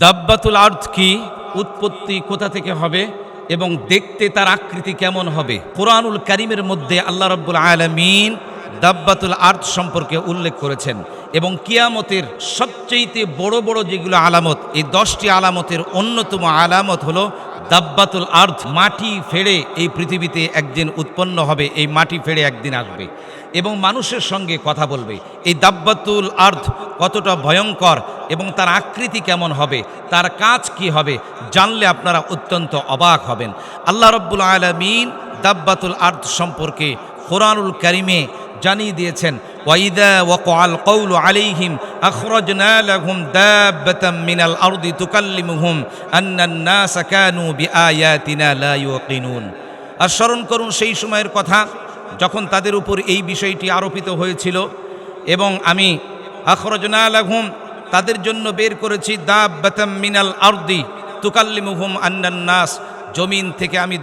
দাব্বাতুল আরদ কি, উৎপত্তি কোথা থেকে হবে এবং দেখতে তার আকৃতি কেমন হবে? কোরআনুল কারীমের মধ্যে আল্লাহ রাব্বুল আলামিন দাব্বাতুল আরদ সম্পর্কে উল্লেখ করেছেন এবং কিয়ামতের সবচেয়ে বড় বড় যেগুলো আলামত, এই 10টি আলামতের অন্যতম আলামত হলো দাব্বাতুল আরদ। মাটি ফেড়ে এই পৃথিবীতে একদিন উৎপন্ন হবে, এই মাটি ফেড়ে একদিন আসবে এবং মানুষের সঙ্গে কথা বলবে। এই দাব্বাতুল আরদ কতটা ভয়ঙ্কর এবং তার আকৃতি কেমন হবে, তার কাজ কি হবে, জানলে আপনারা অত্যন্ত অবাক হবেন। আল্লাহ রাব্বুল আলামিন দাব্বাতুল আরদ সম্পর্কে কোরআনুল কারীমে জানিয়ে দিয়েছেন, ওয়াইদা ওয়াকাল কওলু আলাইহিম আখরাজনা লাহুম দাব্বাতাম মিনাল আরদি তুকাল্লিমুহুম আন্নান নাসা কানু বিআয়াতিনা লা ইউকিনুন। আর স্মরণ করুন সেই সময়ের কথা যখন তাদের উপর এই বিষয়টি আরোপিত হয়েছিল এবং আমি আখরাজনা লাহুম তাদের জন্য বের করেছি দাব্বাতাম মিনাল আরদি তুকাল্লিমুহুম আন্নান নাস, জমিন থেকে আমি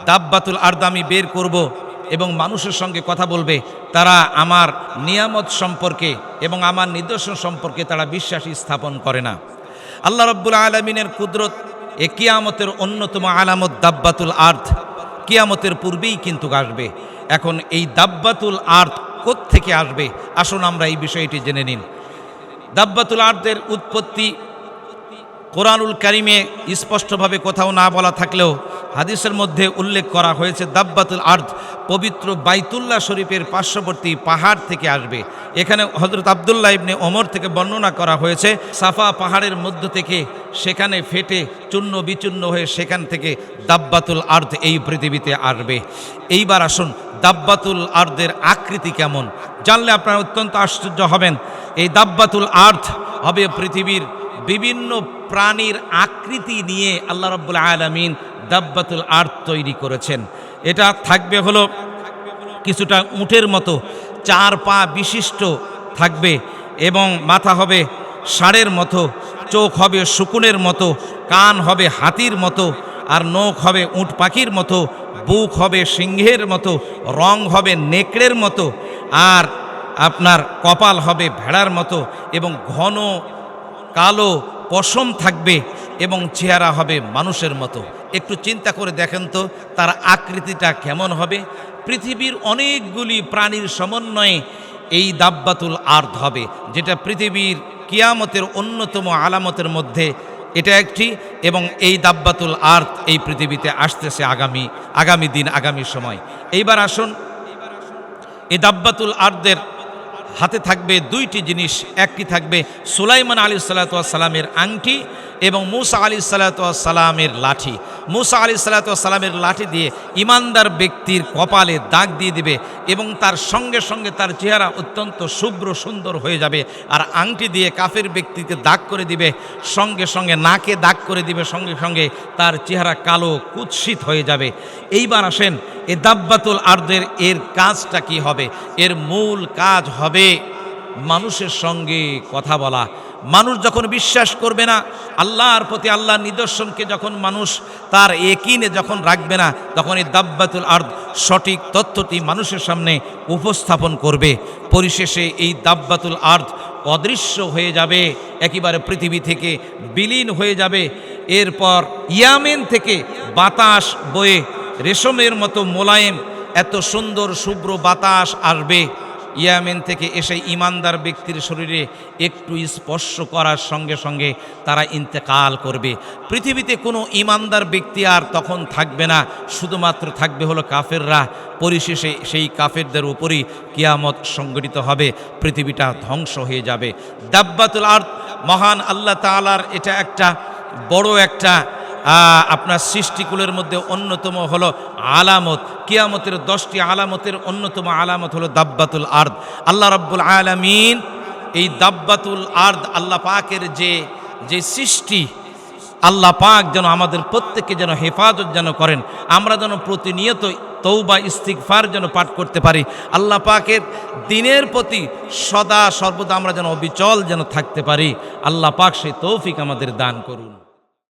দাব্বাতুল আরদ আমি বের করব এবং মানুষের সঙ্গে কথা বলবে। তারা আমার নিয়ামত সম্পর্কে এবং আমার নিদর্শন সম্পর্কে তারা বিশ্বাসী স্থাপন করে না। আল্লাহ রাব্বুল আলামিনের কুদরত, এ কিয়ামতের অন্যতম আলামত দাব্বাতুল আরদ। কিয়ামতের পূর্বেই কিন্তু আসবে। এখন এই দাব্বাতুল আরদ কোত্থেকে আসবে, আসুন আমরা এই বিষয়টি জেনে নিন। দাব্বাতুল আরদের উৎপত্তি কোরআনুল কারীমে স্পষ্টভাবে কোথাও না বলা থাকলেও হাদিসের মধ্যে উল্লেখ করা হয়েছে দাব্বাতুল আরদ পবিত্র বাইতুল্লাহ শরীফের পার্শ্ববর্তী পাহাড় থেকে আসবে। এখানে হযরত আব্দুল্লাহ ইবনে ওমর থেকে বর্ণনা করা হয়েছে, সাফা পাহাড়ের মধ্য থেকে সেখানে ফেটে চূর্ণ বিচূর্ণ হয়ে সেখান থেকে দাব্বাতুল আরদ এই পৃথিবীতে আসবে। এইবার আসুন দাব্বাতুল আরদের আকৃতি কেমন, জানলে আপনারা অত্যন্ত আশ্চর্য হবেন। এই দাব্বাতুল আরদ হবে পৃথিবীর বিভিন্ন প্রাণীর আকৃতি নিয়ে আল্লাহ রাব্বুল আলামিন দাব্বাতুল আরদ তৈরি করেছেন। এটা থাকবে হলো কিছুটা উটের মতো, 4 পা বিশিষ্ট থাকবে এবং মাথা হবে ষাঁড়ের মতো, চোখ হবে শকুনের মতো, কান হবে হাতির মতো, আর নখ হবে উট পাখির মতো, বুক হবে সিংহের মতো, রং হবে নেকড়ের মতো, আর আপনার কপাল হবে ভেড়ার মতো এবং ঘন কালো পশম থাকবে এবং চেহারা হবে মানুষের মতো। একটু চিন্তা করে দেখেন তো তার আকৃতিটা কেমন হবে। পৃথিবীর অনেকগুলি প্রাণীর সমন্বয়ে এই দাব্বাতুল আরদ হবে, যেটা পৃথিবীর কিয়ামতের অন্যতম আলামতের মধ্যে এটা একটি। এবং এই দাব্বাতুল আরদ এই পৃথিবীতে আসতেছে আগামী দিন, আগামী সময়। এইবার আসুন, এই দাব্বাতুল আরদের হাতে থাকবে 2টি জিনিস। একটি থাকবে সুলাইমান আলাইহিসসালাতু ওয়াসসালামের আংটি এবং মূসা আলাইহিসসালাতু ওয়াসসালামের লাঠি। মূসা আলাইহিসসালাতু ওয়াসসালামের লাঠি দিয়ে ইমানদার ব্যক্তির কপালে দাগ দিয়ে দিবে এবং তার সঙ্গে সঙ্গে তার চেহারা অত্যন্ত শুভ্র সুন্দর হয়ে যাবে। আর আংটি দিয়ে কাফের ব্যক্তিকে দাগ করে দিবে, সঙ্গে সঙ্গে নাকে দাগ করে দিবে, সঙ্গে সঙ্গে তার চেহারা কালো কুৎসিত হয়ে যাবে। এইবার আসেন এ দাব্বাতুল আরদের এর কাজটা কি হবে? এর মূল কাজ হবে মানুষের সঙ্গে কথা বলা। মানুষ যখন বিশ্বাস করবে না আল্লাহর প্রতি, আল্লাহর নিদর্শনকে যখন মানুষ তার ইয়াকিনে যখন রাখবে না, তখন এই দাব্বাতুল আরদ সঠিক তথ্যটি মানুষের সামনে উপস্থাপন করবে। পরিশেষে এই দাব্বাতুল আরদ অদৃশ্য হয়ে যাবে, একেবারে পৃথিবী থেকে বিলীন হয়ে যাবে। এরপর ইয়ামেন থেকে বাতাস বয়ে রেশমের মতো মোলায়েম এত সুন্দর শুভ্র বাতাস আসবে। ইয়ামেন থেকে এসে ইমানদার ব্যক্তির শরীরে একটু স্পর্শ করার সঙ্গে সঙ্গে তারা ইন্তেকাল করবে। পৃথিবীতে কোনো ইমানদার ব্যক্তি আর তখন থাকবে না, শুধুমাত্র থাকবে হলো কাফেররা। পরিশেষে সেই কাফেরদের উপরই কিয়ামত সংঘটিত হবে, পৃথিবীটা ধ্বংস হয়ে যাবে। দাব্বাতুল আরদ মহান আল্লাহ তাআলার এটা একটা বড় একটা আপনার সৃষ্টিকুলের মধ্যে অন্যতম হলো আলামত। কিয়ামতের 10টি আলামতের অন্যতম আলামত হলো দাব্বাতুল আরদ। আল্লাহ রাব্বুল আলামিন এই দাব্বাতুল আরদ আল্লাহ পাকের যে সৃষ্টি, আল্লাহ পাক যেন আমাদের প্রত্যেককে যেন হেফাজত যেন করেন, আমরা যেন প্রতিনিয়ত তওবা ইস্তিগফার যেন পাঠ করতে পারি, আল্লাহ পাকের দ্বীনের প্রতি সদা সর্বদা আমরা যেন অবিচল যেন থাকতে পারি। আল্লাহ পাক সেই তৌফিক আমাদের দান করুন।